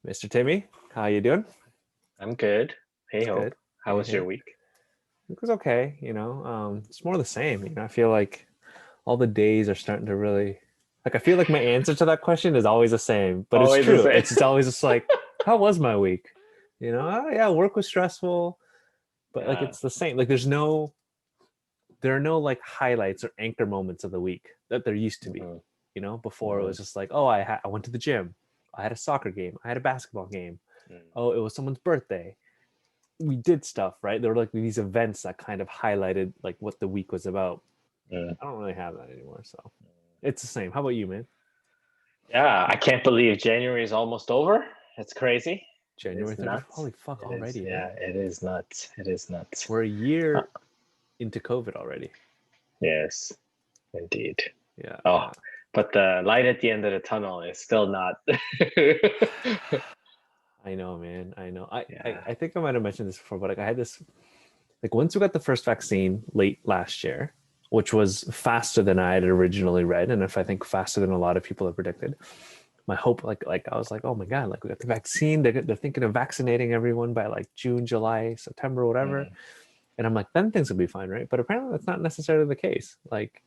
Mr. Timmy, how you doing? I'm good. Hey, It's Hope. good. How Hey, was your hey. week? It was okay, it's more of the same. I feel like all the days are starting to really I feel like my answer to that question is always the same, but it's Always the true. same. It's just always just like, how was my week? Oh, yeah, work was stressful, but like Yeah. it's the same. Like there are no like highlights or anchor moments of the week that there used to be. hmm Before it hmm was just like, oh, I went to the gym. I had a soccer game. I had a basketball game. Oh, it was someone's birthday. We did stuff, right? There were like these events that kind of highlighted like what the week was about. mm I don't really have that anymore, so it's the same. How about you, man? Yeah, I can't believe January is almost over. It's crazy. It January is 30th. nuts. Holy fuck, It is, already, eh? yeah, it is nuts. It is nuts. We're a Uh, year into COVID already. yes, indeed. Yeah, Oh, yeah. but the light at the end of the tunnel is still not. I know, man. I know. Yeah. I think I might have mentioned this before, but like I had this like once we got the first vaccine late last year, which was faster than I had originally read, and if I think faster than a lot of people had predicted. My hope, like I was like, oh my god, like we got the vaccine. They're thinking of vaccinating everyone by like June, July, September, whatever. Mm. And I'm like, then things will be fine, right? But apparently that's not necessarily the case. Like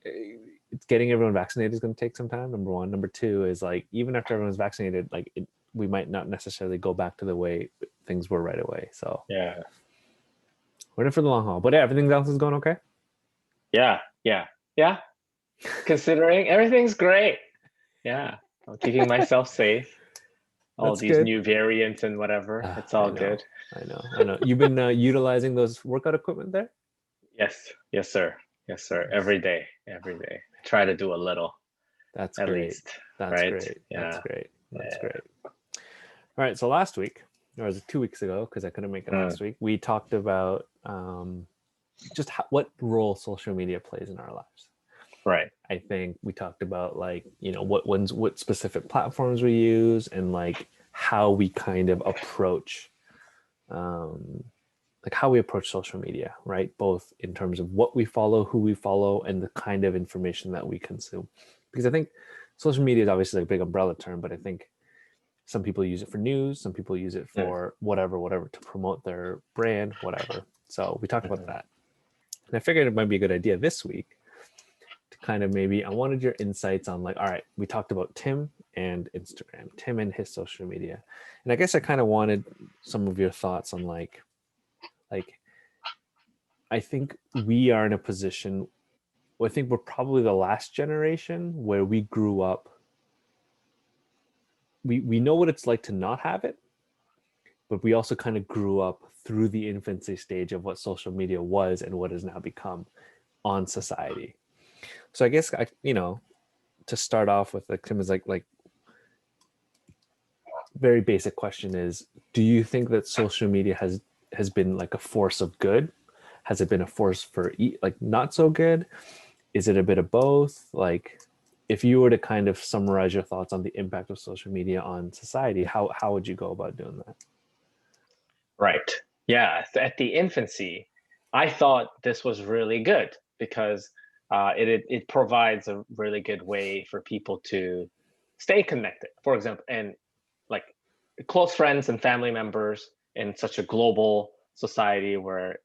it's getting everyone vaccinated is going to take some time. Number one. Number two is like even after everyone's vaccinated, we might not necessarily go back to the way things were right away. So Yeah. we're in it for the long haul. But yeah, everything else is going okay. Yeah. Yeah. Yeah. Considering everything's great. Yeah. I'm keeping myself safe. All That's these good. new variants and whatever. It's I all know, good. I know, I know. You've been utilizing those workout equipment there. Yes, yes, sir. Yes, sir. Nice. Every day, every day. I try to do a little, That's at great. least, That's right? great. That's Yeah, great. That's yeah. great. All right. So last week, or was it 2 weeks ago? Because I couldn't make it Mm, last week. We talked about just what role social media plays in our lives. right. I think we talked about like what specific platforms we use and like how we kind of approach um, like how we approach social media, right? Both in terms of what we follow, who we follow, and the kind of information that we consume. Because I think social media is obviously like a big umbrella term, but I think some people use it for news, some people use it Mm, for whatever, to promote their brand, whatever. So we talked about mhm. that. And I figured it might be a good idea this week to kind of maybe I wanted your insights on like, all right, we talked about Tim and Instagram, Tim and his social media. And I guess I kind of wanted some of your thoughts on like I think we are in a position I think we're probably the last generation where we grew up. We know what it's like to not have it, but we also kind of grew up through the infancy stage of what social media was and what has now become on society. So I guess to start off with, like Tim is like very basic question is: do you think that social media has been like a force of good? Has it been a force for like not so good? Is it a bit of both? Like, if you were to kind of summarize your thoughts on the impact of social media on society, how would you go about doing that? Right. Yeah. At the infancy, I thought this was really good because it provides a really good way for people to stay connected. For example, and like close friends and family members in such a global society where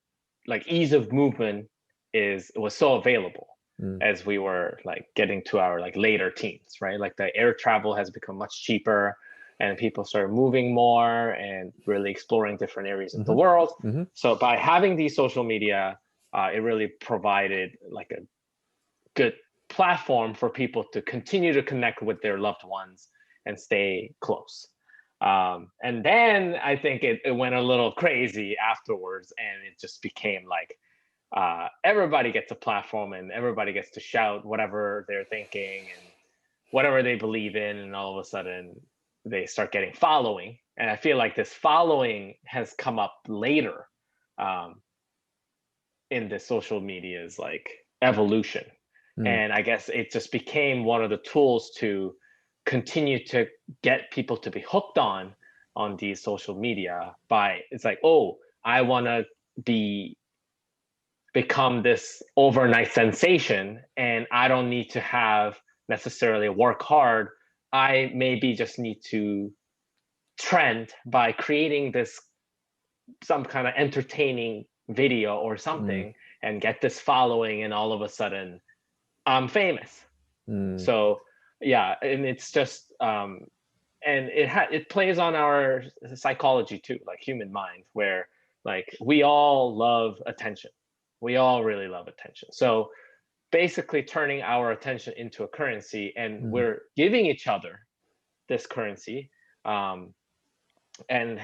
like ease of movement is was so available Mm, as we were like getting to our like later teens, right? Like the air travel has become much cheaper and people started moving more and really exploring different areas of the hmm world. hmm So by having these social media, it really provided like a good platform for people to continue to connect with their loved ones and stay close. And then I think it went a little crazy afterwards, and it just became like everybody gets a platform and everybody gets to shout whatever they're thinking and whatever they believe in, and all of a sudden they start getting following. And I feel like this following has come up later um, in the social media's like evolution. mm, And I guess it just became one of the tools to continue to get people to be hooked on these social media by it's like, oh, I want to be become this overnight sensation and I don't need to have necessarily work hard. I maybe just need to trend by creating this some kind of entertaining video or Mm, something and get this following, and all of a sudden I'm famous. mm, So yeah, and it's just and it plays on our psychology too, like human mind, where like we all love attention. We all really love attention. So basically turning our attention into a currency, and mm, we're giving each other this currency, um, and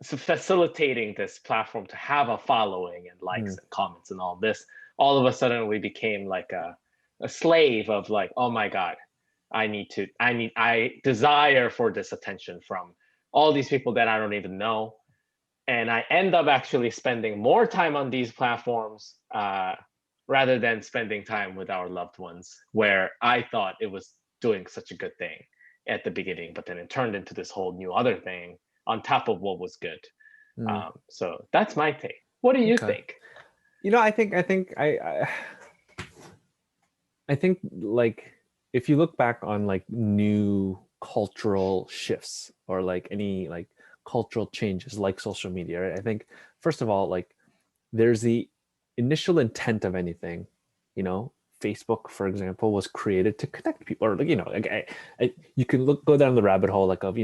facilitating this platform to have a following and mm, likes and comments and all this. All of a sudden we became like a slave of like, oh my god, I desire for this attention from all these people that I don't even know, and I end up actually spending more time on these platforms rather than spending time with our loved ones, where I thought it was doing such a good thing at the beginning, but then it turned into this whole new other thing on top of what was good. mm. So that's my take. What do you Okay. think? I think like if you look back on like new cultural shifts or like any like cultural changes like social media, right? I think first of all, like there's the initial intent of anything, you know. Facebook, for example, was created to connect people, or like like you can go down the rabbit hole like of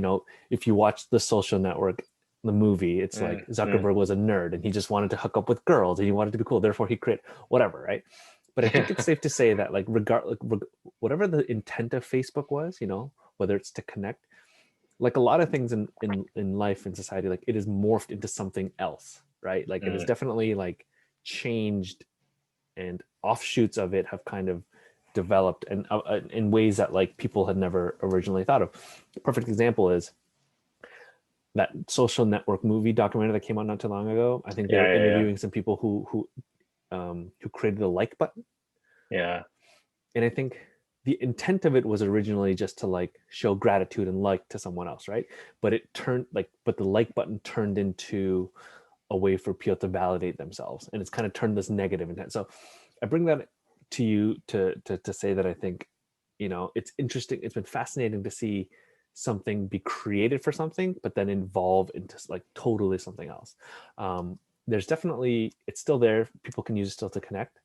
if you watch The Social Network, the movie, it's like Mm. Zuckerberg was a nerd and he just wanted to hook up with girls and he wanted to be cool, therefore he created whatever, right? But I think it's safe to say that like whatever the intent of Facebook was, whether it's to connect, like a lot of things in life and society, like it is morphed into something else, right? Like it is Mm. definitely like changed, and offshoots of it have kind of developed and in ways that like people had never originally thought of. A perfect example is that Social Network movie documentary that came out not too long ago. I think Yeah, they're yeah, yeah, interviewing some people who created the like button. yeah. And I think the intent of it was originally just to like show gratitude and like to someone else, right? But the like button turned into a way for people to validate themselves, and it's kind of turned this negative intent. So I bring that to you to say that I think it's interesting. It's been fascinating to see something be created for something but then evolve into like totally something else. There's definitely, it's still there, people can use it still to connect,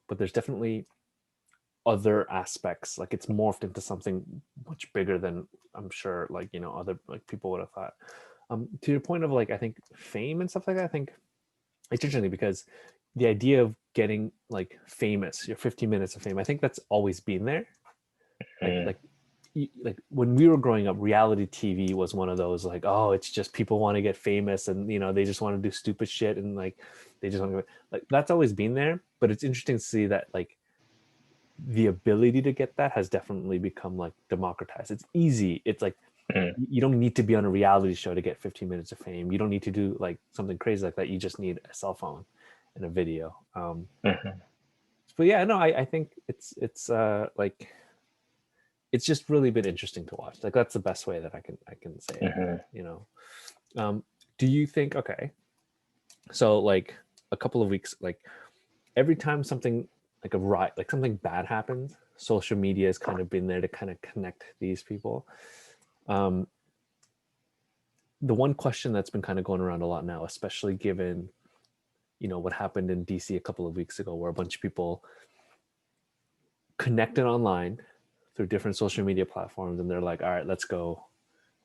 but there's definitely other aspects, like it's morphed into something much bigger than I'm sure like other like people would have thought. To your point of like I think fame and stuff like that, I think it's interesting because the idea of getting like famous, your 15 minutes of fame, I think that's always been there. like Mm. like like when we were growing up, reality TV was one of those like, oh, it's just people want to get famous and they just want to do stupid shit and like they just want to, like, that's always been there. But it's interesting to see that like the ability to get that has definitely become like democratized. It's easy. It's like Mm. you don't need to be on a reality show to get 15 minutes of fame. You don't need to do like something crazy like that. You just need a cell phone and a video. Mhm. But yeah, no, I think it's like it's just really been interesting to watch. Like that's the best way that I can say it. Mhm. You know, do you think, okay? So like a couple of weeks, like every time something like a riot, like something bad happens, social media has kind of been there to kind of connect these people. Um, the one question that's been kind of going around a lot now, especially given what happened in DC a couple of weeks ago, where a bunch of people connected online through different social media platforms, and they're like, all right, let's go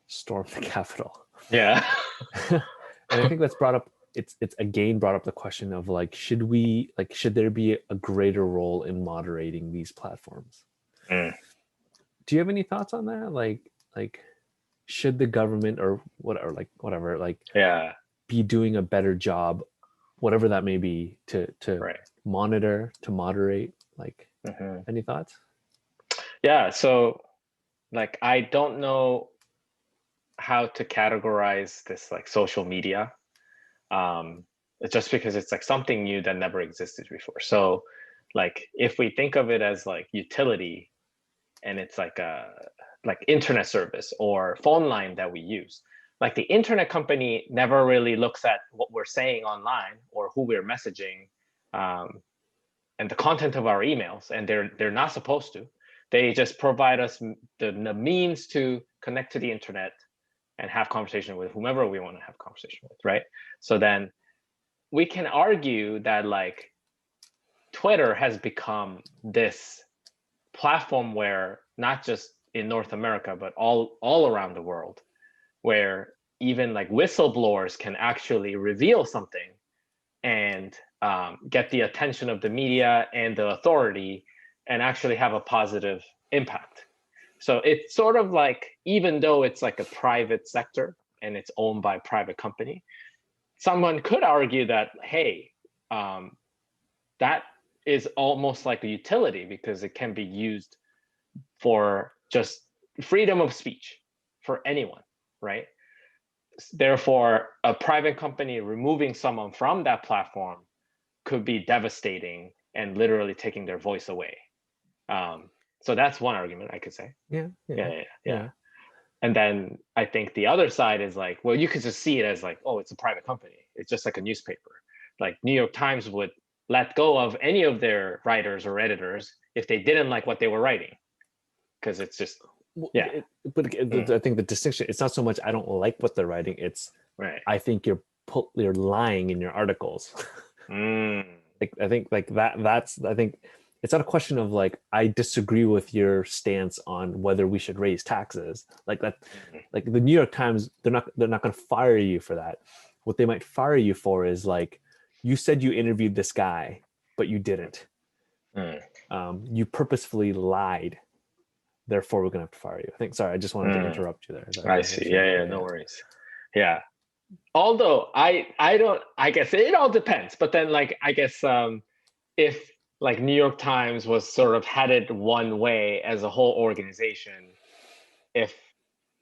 storm the Capitol. Yeah. And I think that's brought up, it's again brought up the question of like, should there be a greater role in moderating these platforms? Mm. Do you have any thoughts on that? Like should the government or whatever like Yeah. be doing a better job, whatever that may be, to Right. monitor, to moderate? Like, Mhm. any thoughts? Yeah. So, like, I don't know how to categorize this like social media. Um, just because it's like something new that never existed before. So, like, if we think of it as like utility, and it's like a like internet service or phone line that we use, like the internet company never really looks at what we're saying online or who we're messaging, um, and the content of our emails, and they're not supposed to. They just provide us the means to connect to the internet, and have conversation with whomever we want to have conversation with, right? So then we can argue that like Twitter has become this platform where not just in North America, but all around the world, where even like whistleblowers can actually reveal something and get the attention of the media and the authority and actually have a positive impact. So it's sort of like, even though it's like a private sector and it's owned by a private company, someone could argue that, hey, that is almost like a utility because it can be used for just freedom of speech for anyone, right? Therefore, a private company removing someone from that platform could be devastating and literally taking their voice away. So that's one argument I could say. Yeah. And then I think the other side is like, well, you could just see it as like, oh, it's a private company. It's just like a newspaper. Like New York Times would let go of any of their writers or editors if they didn't like what they were writing, because it's just I think the distinction, it's not so much I don't like what they're writing, it's right. I think you're lying in your articles. Like I think like that's I think it's not a question of like I disagree with your stance on whether we should raise taxes. Like that, like the New York Times, they're not going to fire you for that. What they might fire you for is like, you said you interviewed this guy, but you didn't. You purposefully lied. Therefore, we're going to have to fire you. I think. Sorry, I just wanted to interrupt you there. I see. Yeah. No worries. Yeah. Although I don't. I guess it all depends. But then, like, I guess if like New York Times was sort of headed one way as a whole organization, if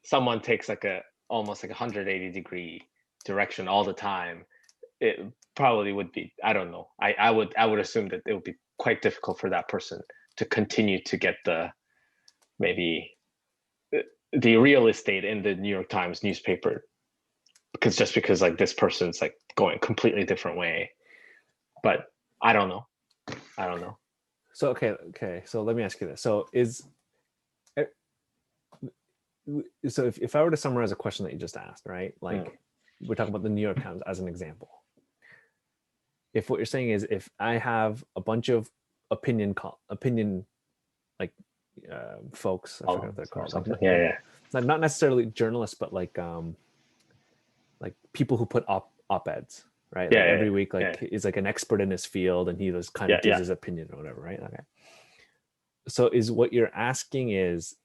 someone takes like a almost like 180-degree direction all the time, it probably would be, I don't know. I would assume that it would be quite difficult for that person to continue to get maybe the real estate in the New York Times newspaper, because like this person's like going a completely different way. But I don't know. So okay. So let me ask you this. So if I were to summarize a question that you just asked, right? Like we're talking about the New York Times as an example. If what you're saying is, if I have a bunch of opinion like folks, I forget what they're called. Like, not necessarily journalists, but like people who put op-eds, right? Like every week, like is like an expert in his field, and he just kind of gives his opinion or whatever, right? Okay. So is what you're asking is,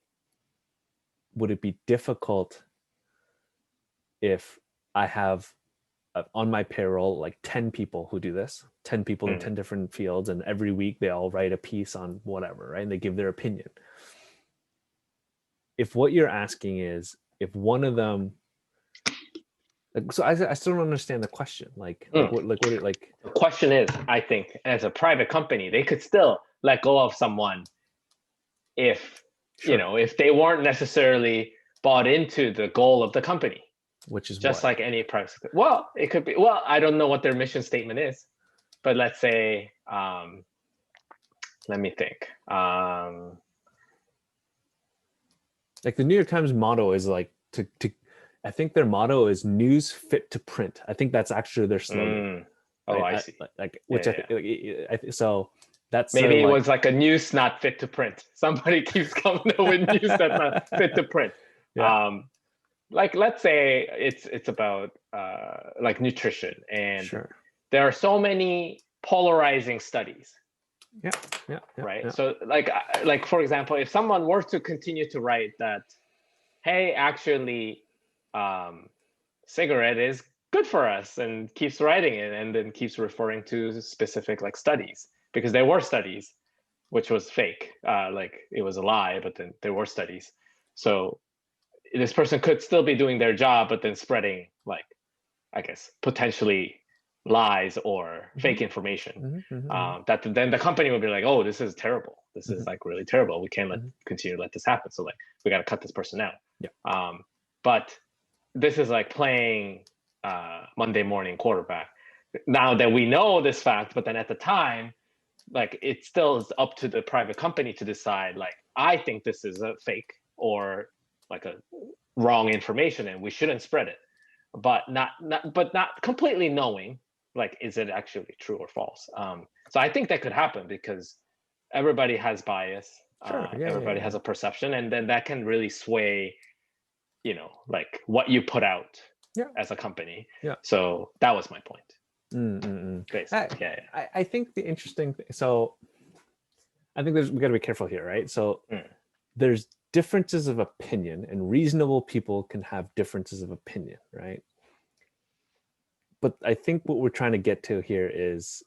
would it be difficult if I have on my payroll like 10 people who do this, 10 people in 10 different fields, and every week they all write a piece on whatever, right? And they give their opinion. If what you're asking is, if one of them, so I still don't understand the question. The question is, I think as a private company, they could still let go of someone if if they weren't necessarily bought into the goal of the company, which is just like any private. Well, it could be. Well, I don't know what their mission statement is, but let's say, let me think. Like the New York Times motto is like to I think their motto is news fit to print. I think that's actually their slogan. I see. So that's maybe it was like a news not fit to print. Somebody keeps coming up with news that's not fit to print. Like let's say it's about like nutrition, and there are so many polarizing studies. Right. So like for example, if someone were to continue to write that, hey, actually, cigarette is good for us, and keeps writing it, and then keeps referring to specific like studies, because there were studies, which was fake, like it was a lie, but then there were studies. So this person could still be doing their job, but then spreading like, I guess, potentially lies or fake information. That then the company would be like, oh, this is terrible. This is like really terrible. We can't continue to let this happen. So like, we got to cut this person out. But this is like playing Monday morning quarterback. Now that we know this fact, but then at the time, like it still is up to the private company to decide, like, I think this is a fake, or like a wrong information and we shouldn't spread it, but not completely knowing like is it actually true or false. So I think that could happen because everybody has bias, Sure. Yeah. Yeah. everybody Yeah. has a perception, and then that can really sway, like what you put out Yeah. as a company. Yeah. So that was my point. I, Basically, yeah. I think the interesting thing, so I think we got to be careful here, right? So there's differences of opinion, and reasonable people can have differences of opinion, right? But I think what we're trying to get to here is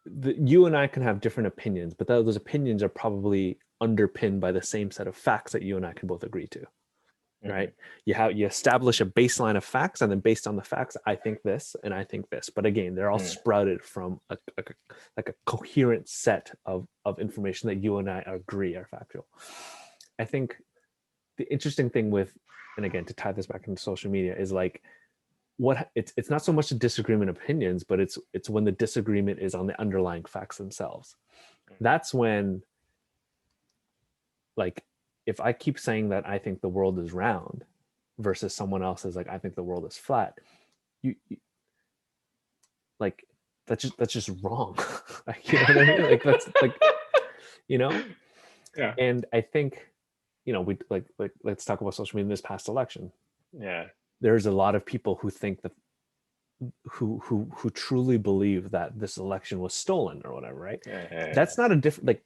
you and I can have different opinions, but those opinions are probably underpinned by the same set of facts that you and I can both agree to. Right? You establish a baseline of facts, and then based on the facts, I think this and I think this. But again, they're all sprouted from a coherent set of information that you and I agree are factual. I think the interesting thing with, and again, to tie this back into social media, is like it's not so much a disagreement of opinions, but it's when the disagreement is on the underlying facts themselves. That's when, like, if I keep saying that I think the world is round versus someone else is like, I think the world is flat, you like, that's just wrong. You know what I mean? Like, that's like, Yeah. And I think, we like let's talk about social media in this past election. Yeah. There's a lot of people who think that who truly believe that this election was stolen or whatever, right? That's not a different, like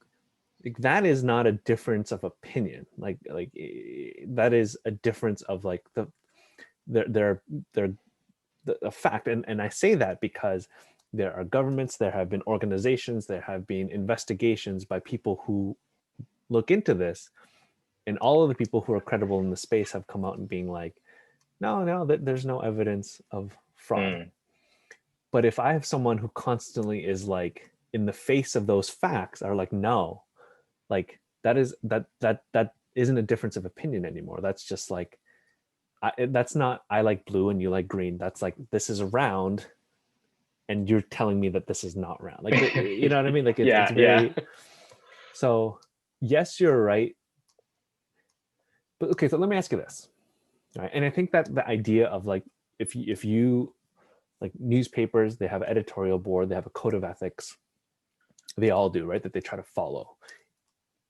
that is not a difference of opinion. Like that is a difference of like they're a fact. And I say that because there are governments, there have been organizations, there have been investigations by people who look into this, and all of the people who are credible in the space have come out and being like, no, there's no evidence of fraud. But if I have someone who constantly is like, in the face of those facts, are like, no, like that isn't a difference of opinion anymore. That's just like, that's not, I like blue and you like green. That's like, this is round and you're telling me that this is not round. Like, you know what I mean? Like it's very, so yes, you're right. But okay, so let me ask you this. Right. And I think that the idea of like, if you like newspapers, they have an editorial board, they have a code of ethics. They all do, right? That they try to follow.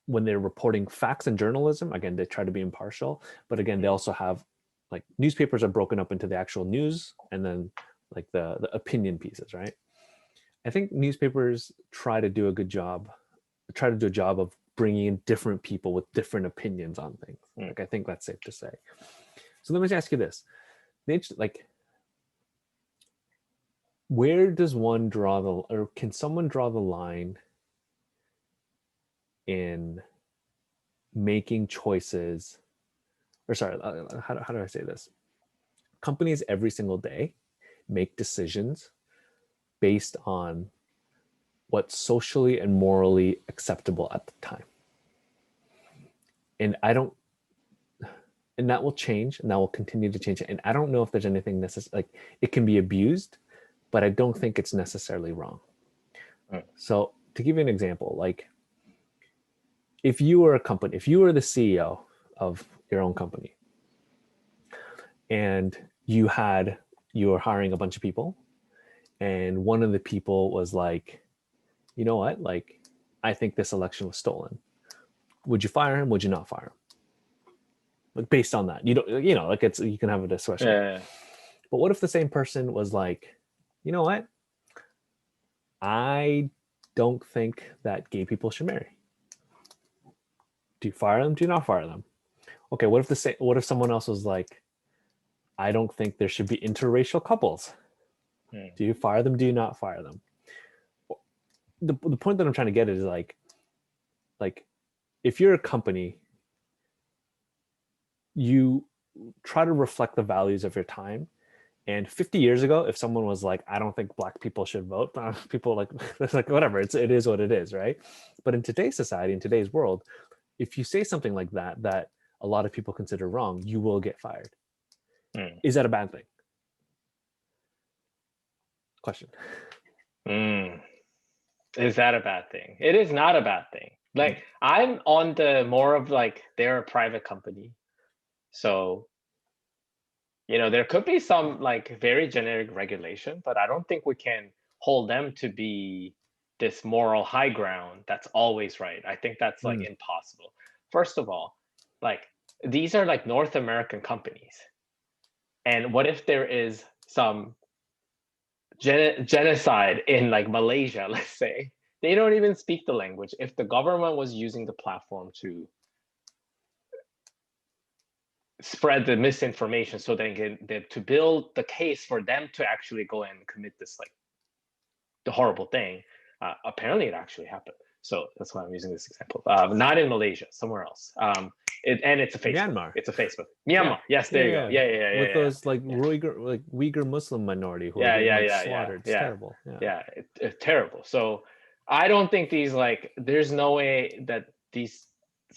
When they're reporting facts in journalism, again, they try to be impartial. But again, they also have, like, newspapers are broken up into the actual news and then like the opinion pieces, right? I think newspapers try to do a job of bringing in different people with different opinions on things. Like, I think that's safe to say. So let me ask you this. Like, where does one draw or can someone draw the line in making choices, or sorry, how do I say this? Companies every single day make decisions based on what's socially and morally acceptable at the time. And and that will change, and that will continue to change. And I don't know if there's anything necessary, like, it can be abused, but I don't think it's necessarily wrong. So to give you an example, like, if you were the CEO of your own company, and you were hiring a bunch of people, and one of the people was like, you know what, like, I think this election was stolen. Would you fire him? Would you not fire him? Like, based on that, like, you can have a discussion. But what if the same person was like, you know what, I don't think that gay people should marry. Do you fire them? Do you not fire them? Okay, what if someone else was like, I don't think there should be interracial couples. Do you fire them? Do you not fire them? The point that I'm trying to get at is like, if you're a company, you try to reflect the values of your time. And 50 years ago, if someone was like, I don't think Black people should vote, people like, it's like, whatever, it is what it is, right? But in today's society, in today's world, if you say something like that a lot of people consider wrong, you will get fired. Is that a bad thing? Question. Is that a bad thing? It is not a bad thing. Like I'm on the more of like they're a private company, so there could be some like very generic regulation, but I don't think we can hold them to be this moral high ground that's always right. I think that's like impossible. First of all, like these are like North American companies, and what if there is some genocide in like Malaysia, let's say? They don't even speak the language. If the government was using the platform to spread the misinformation so they can to build the case for them to actually go and commit this like the horrible thing, apparently it actually happened. So that's why I'm using this example. Not in Malaysia, somewhere else. And it's a Facebook. Myanmar. It's a Facebook. Myanmar. Yes, there you go. Yeah. With those like Uyghur Muslim minority who are getting slaughtered. It's terrible. Yeah, it's terrible. So I don't think there's no way that these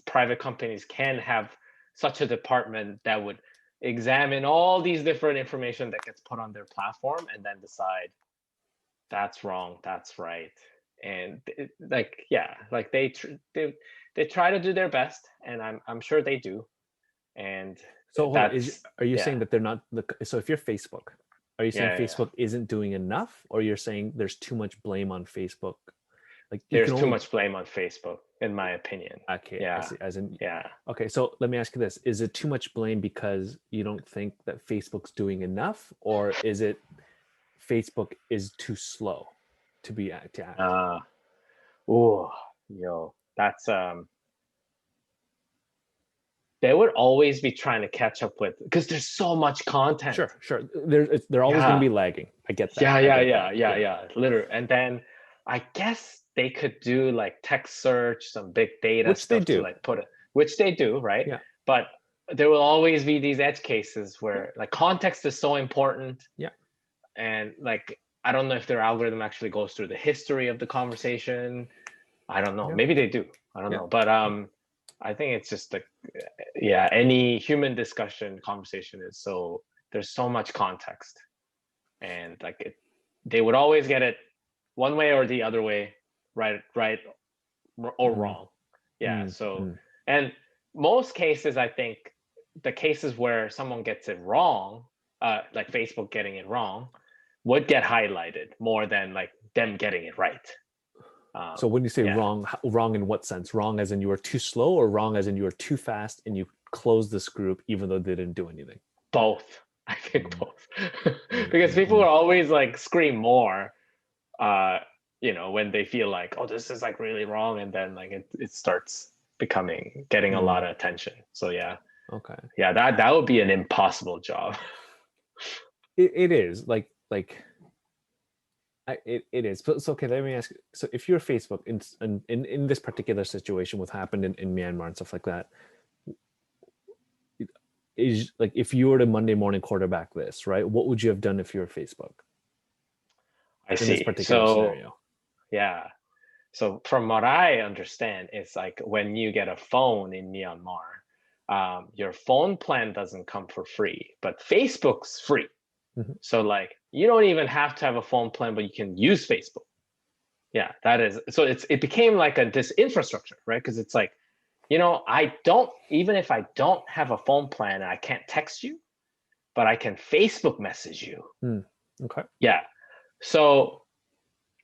private companies can have such a department that would examine all these different information that gets put on their platform and then decide that's wrong, that's right. And they try to do their best, and I'm sure they do. And so are you saying that they're not so if you're Facebook, are you saying Facebook isn't doing enough, or you're saying there's too much blame on Facebook? Like there's too much blame on Facebook, in my opinion. Okay. Yeah. I see. As in, yeah. Okay. So let me ask you this: is it too much blame because you don't think that Facebook's doing enough, or is it Facebook is too slow to act? That's they would always be trying to catch up with, because there's so much content. Sure. They're always going to be lagging. I get that. Yeah. Literally. And then I guess they could do like text search, some big data which stuff they do. to like which they do, right? Yeah. But there will always be these edge cases where like context is so important. Yeah. And like I don't know if their algorithm actually goes through the history of the conversation. I don't know. Yeah. Maybe they do. I don't know. But I think it's just like any human discussion conversation is there's so much context, and like they would always get it one way or the other way, right or wrong. And most cases, I think the cases where someone gets it wrong, like Facebook getting it wrong, would get highlighted more than like them getting it right. So when you say wrong in what sense? Wrong as in you were too slow, or wrong as in you were too fast and you closed this group even though they didn't do anything? Both. I think both. Because people are always like scream more, when they feel like, oh, this is like really wrong, and then like it starts getting a lot of attention. So okay, that would be an impossible job. It is like it is. So okay, let me ask. So if you're Facebook in this particular situation, what happened in Myanmar and stuff like that, is like if you were to Monday morning quarterback this, right? What would you have done if you were Facebook? I see. This particular scenario. Yeah. So from what I understand, it's like when you get a phone in Myanmar, your phone plan doesn't come for free, but Facebook's free. Mm-hmm. So like you don't even have to have a phone plan, but you can use Facebook. Yeah, that is. So it became like this infrastructure, right? Because it's like, even if I don't have a phone plan, I can't text you, but I can Facebook message you. Okay. Yeah. So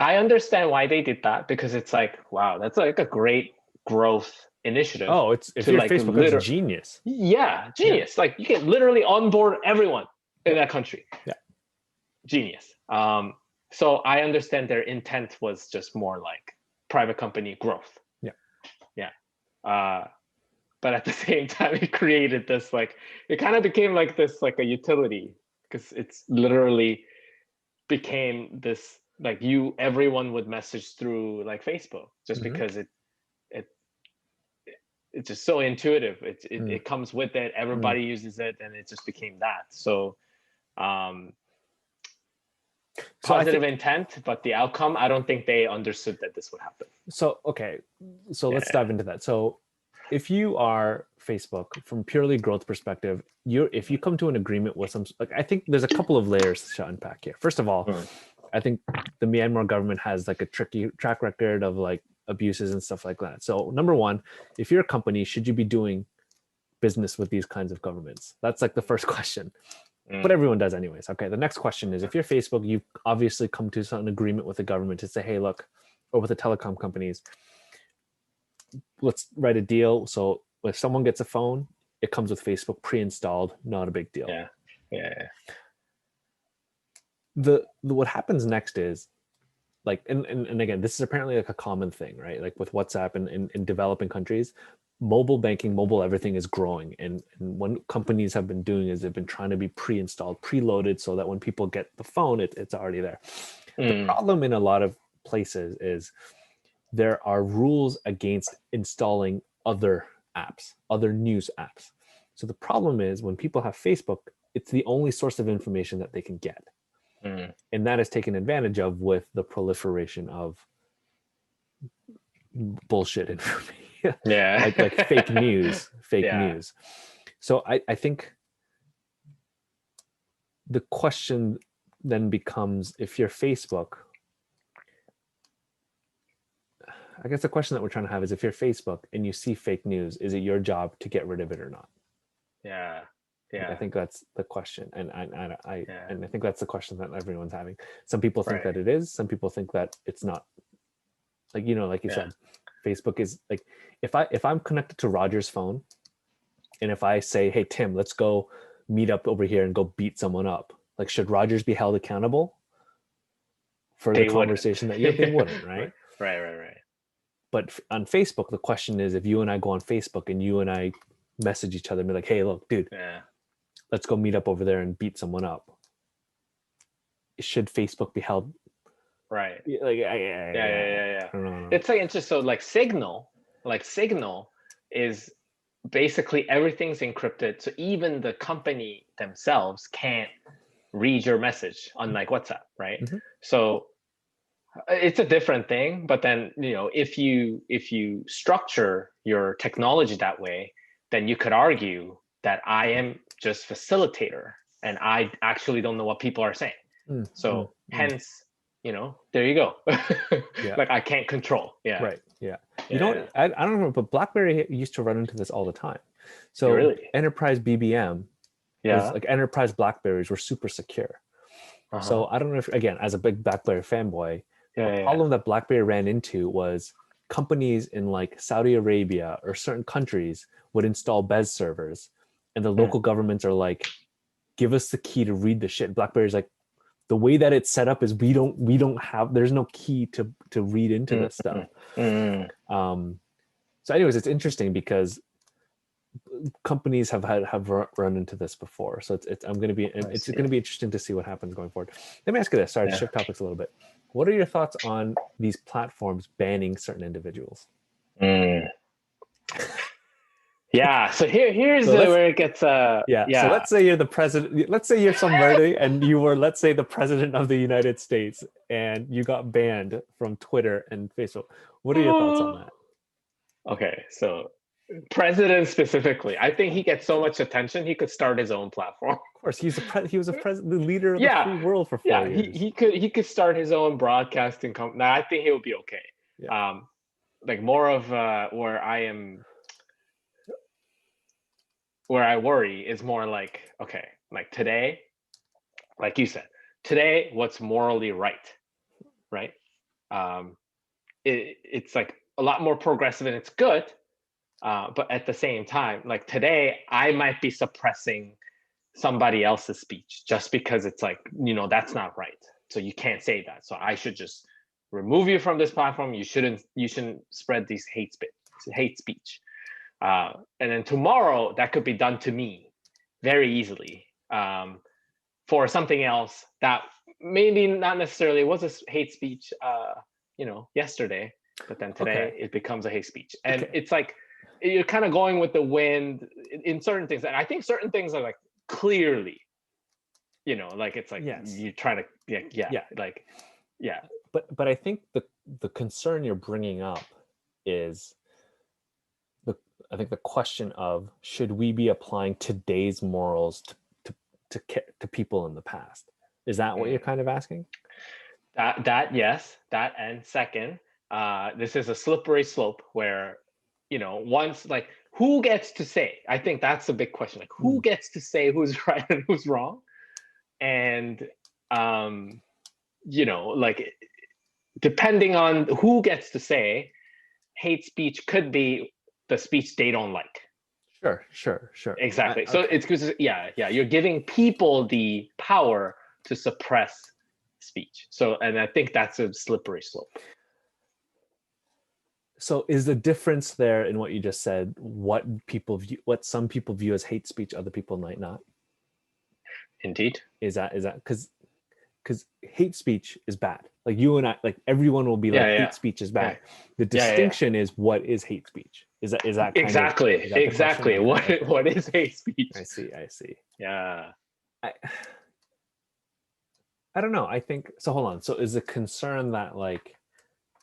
I understand why they did that, because it's like, wow, that's like a great growth initiative. Oh, if you're like Facebook, it's genius. Yeah, genius. Yeah. Like you can literally onboard everyone in that country. Yeah. Genius. So I understand their intent was just more like private company growth. Yeah. But at the same time, it created this it kind of became like this like a utility, because it's literally became this like everyone would message through like Facebook just because it's just so intuitive. It comes with it. Everybody uses it, and it just became that. So positive intent, but the outcome, I don't think they understood that this would happen. So okay, so let's dive into that. So if you are Facebook, from purely growth perspective, if you come to an agreement with some, like I think there's a couple of layers to unpack here. First of all, I think the Myanmar government has like a tricky track record of like abuses and stuff like that. So number one, if you're a company, should you be doing business with these kinds of governments? That's like the first question. But everyone does anyways. Okay, the next question is, if you're Facebook, you've obviously come to some agreement with the government to say, hey, look, or with the telecom companies, let's write a deal. So if someone gets a phone, it comes with Facebook pre-installed, not a big deal. Yeah. The what happens next is, like, and again, this is apparently like a common thing, right? Like with WhatsApp and in developing countries, mobile banking, mobile everything is growing. And what companies have been doing is they've been trying to be pre-installed, preloaded, so that when people get the phone, it's already there. The problem in a lot of places is there are rules against installing other apps, other news apps. So the problem is when people have Facebook, it's the only source of information that they can get. And that is taken advantage of with the proliferation of bullshit information. like fake news. So I think the question then becomes, if you're Facebook, I guess the question that we're trying to have is, if you're Facebook and you see fake news, is it your job to get rid of it or not? I think that's the question, and I think that's the question that everyone's having. Some people think that it is. Some people think that it's not. Like, you know, like you said, Facebook is like, if I'm connected to Roger's phone, and if I say, hey Tim, let's go meet up over here and go beat someone up, like, should Rogers be held accountable for the conversation that they wouldn't, right? Right. But on Facebook, the question is, if you and I go on Facebook and you and I message each other and be like, hey, look, dude, let's go meet up over there and beat someone up, should Facebook be held? Right. Like, I don't know. It's like interesting. So like Signal is basically everything's encrypted. So even the company themselves can't read your message, unlike WhatsApp, right? So it's a different thing. But then, you know, if you structure your technology that way, then you could argue that I am just facilitator and I actually don't know what people are saying. So hence, you know, there you go. Like, I can't control. Right. You know, I don't know, but BlackBerry used to run into this all the time. So enterprise BBM, like enterprise BlackBerries were super secure. So I don't know if, again, as a big BlackBerry fanboy, the problem that BlackBerry ran into was companies in like Saudi Arabia or certain countries would install Bez servers, and the local governments are like, give us the key to read the shit. BlackBerry's like, the way that it's set up is we don't have, there's no key to read into this stuff. So anyways, it's interesting because companies have run into this before. So it's going to be interesting to see what happens going forward. Let me ask you this. Sorry to shift topics a little bit. What are your thoughts on these platforms banning certain individuals? Yeah. So here's where it gets. So let's say you're the president. Let's say you're somebody and you were, let's say, the president of the United States, and you got banned from Twitter and Facebook. What are your thoughts on that? Okay, so president specifically, I think he gets so much attention he could start his own platform. Of course, he was the leader of the free world for 4 years. He could start his own broadcasting company. Now, I think he'll be okay. Like more of where I worry is more like, okay, like today, like you said, today, what's morally right? It's like a lot more progressive and it's good. But at the same time, like today, I might be suppressing somebody else's speech just because it's like, you know, that's not right. So you can't say that. So I should just remove you from this platform. You shouldn't spread these hate speech. And then tomorrow, that could be done to me very easily for something else that maybe not necessarily was a hate speech, yesterday, but then today it becomes a hate speech. And it's like, you're kind of going with the wind in certain things. And I think certain things are like clearly, like it's like you try to, But I think the concern you're bringing up is I think the question of, should we be applying today's morals to people in the past? Is that what you're kind of asking? That yes, that, and second, this is a slippery slope where, once like who gets to say? I think that's a big question. Like who gets to say who's right and who's wrong? And like depending on who gets to say, hate speech could be the speech they don't like. Sure. Exactly. So it's because you're giving people the power to suppress speech. So, and I think that's a slippery slope. So is the difference there in what you just said, what some people view as hate speech, other people might not? Indeed. Is that because hate speech is bad. Like you and I, like everyone will be like, hate speech is bad. The distinction is what is hate speech? Is that exactly what is hate speech? I see. Yeah. I don't know. I think so. Hold on. So is the concern that like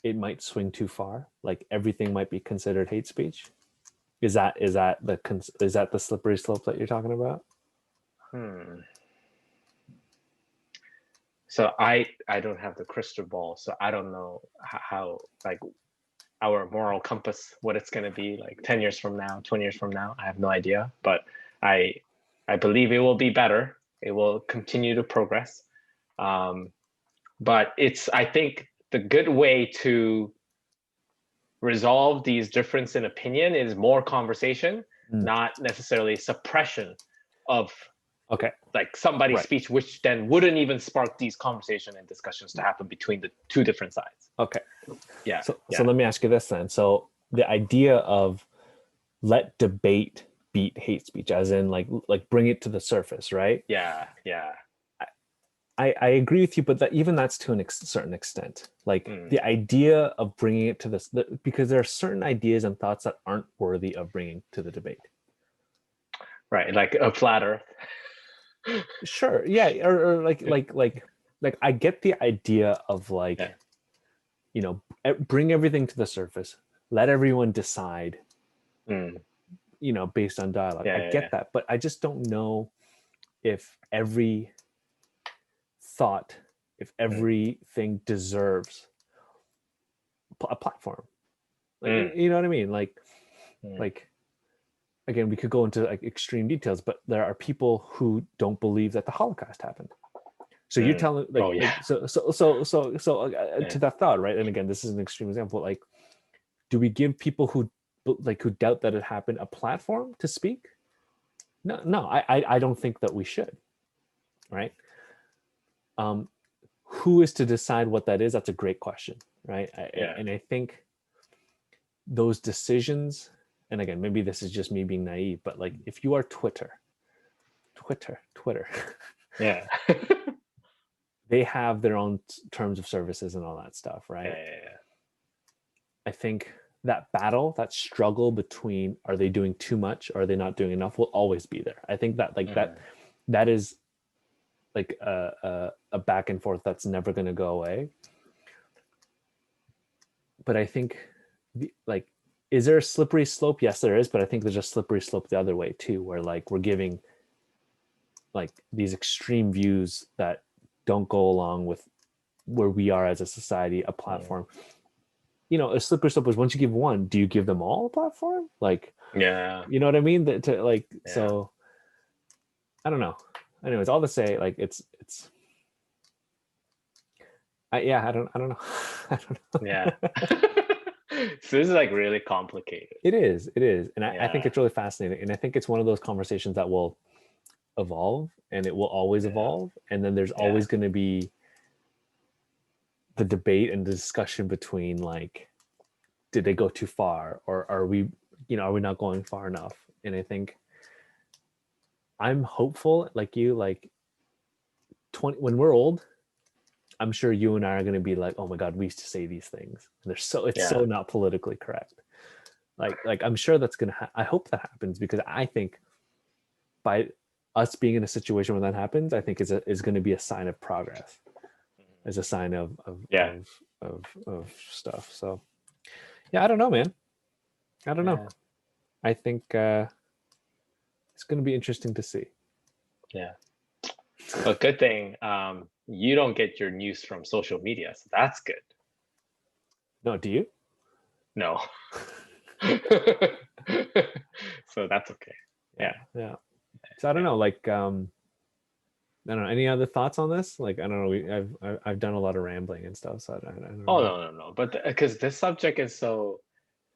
it might swing too far? Like everything might be considered hate speech? Is that the slippery slope that you're talking about? So I don't have the crystal ball, so I don't know how like our moral compass, what it's going to be like 10 years from now, 20 years from now. I have no idea, but I believe it will be better. It will continue to progress. But I think the good way to resolve these difference in opinion is more conversation, not necessarily suppression of like somebody's speech, which then wouldn't even spark these conversation and discussions to happen between the two different sides. So let me ask you this then. So the idea of let debate beat hate speech, as in like bring it to the surface, right? I agree with you, but that's to a certain extent. Like the idea of bringing it to this, because there are certain ideas and thoughts that aren't worthy of bringing to the debate. Right, like a flat Earth. Sure, yeah, or like I get the idea of like, bring everything to the surface, let everyone decide, based on dialogue. I get that, but I just don't know if every thought, if everything deserves a platform. Like, you know what I mean? Like again, we could go into like extreme details, but there are people who don't believe that the Holocaust happened. So you're telling to that thought, right? And again, this is an extreme example. Like, do we give people who doubt that it happened a platform to speak? No, I don't think that we should, right? Who is to decide what that is? That's a great question, right? And I think those decisions, and again, maybe this is just me being naive, but like if you are Twitter, yeah, they have their own terms of services and all that stuff, right? I think that battle, that struggle between are they doing too much, or are they not doing enough, will always be there. I think that that is like a back and forth that's never going to go away. But I think is there a slippery slope? Yes, there is, but I think there's a slippery slope the other way too, where like we're giving like these extreme views that don't go along with where we are as a society a platform. A slippery slope is once you give one, do you give them all a platform? Like, you know what I mean? So I don't know. Anyways, all to say, like I don't know. I don't know. Yeah. So this is like really complicated. It is. And I think it's really fascinating. And I think it's one of those conversations that will evolve, and it will always evolve. And then there's always going to be the debate and the discussion between like, did they go too far, or are we not going far enough? And I think I'm hopeful, like you, like when we're old, I'm sure you and I are going to be like, oh my God, we used to say these things. And it's so not politically correct. Like I'm sure that's going to, I hope that happens, because I think by us being in a situation where that happens, I think is going to be a sign of progress, as a sign of stuff. So yeah, I don't know, man. I don't know. I think it's going to be interesting to see. Yeah. But good thing you don't get your news from social media, so that's good. No, do you? No. So that's okay. Yeah. Yeah. So I don't know, like I don't know. Any other thoughts on this? Like I don't know. I've done a lot of rambling and stuff, so I don't Oh, know. no. But because this subject is so,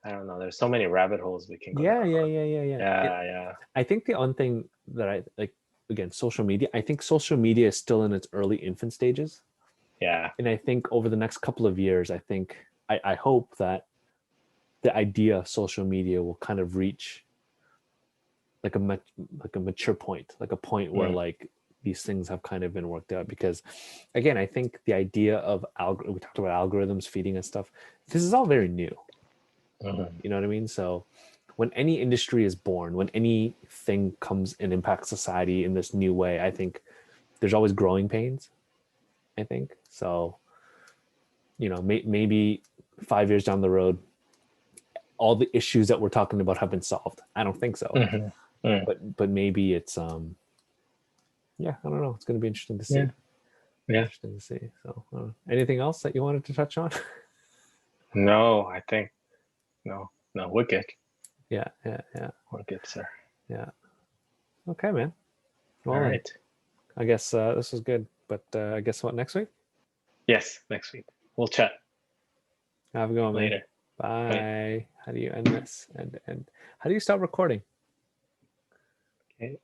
I don't know, there's so many rabbit holes we can go Yeah, down yeah, on. yeah, yeah, yeah. Yeah. I think the one thing that I like, again, social media. I think social media is still in its early infant stages, Yeah. and I think over the next couple of years, I hope that the idea of social media will kind of reach like like a mature point, like a point where Mm, like these things have kind of been worked out. Because again, I think the idea of we talked about algorithms feeding us stuff. This is all very new. mhm, You know what I mean? So when any industry is born, when anything comes and impacts society in this new way, I think there's always growing pains. I think so. You know, maybe 5 years down the road, all the issues that we're talking about have been solved. I don't think so, mhm, mm, but maybe it's yeah, I don't know. It's going to be interesting to yeah. see. Yeah. Interesting to see. So, anything else that you wanted to touch on? No, I think no. No, we're good. Yeah, yeah, yeah, We're good, sir. yeah. Okay, man. All Well then, right. I guess this was good. But I guess what next week? Yes, next week. We'll chat Have a good one, man. later. Bye. Bye. How do you end this? And how do you stop recording? Okay.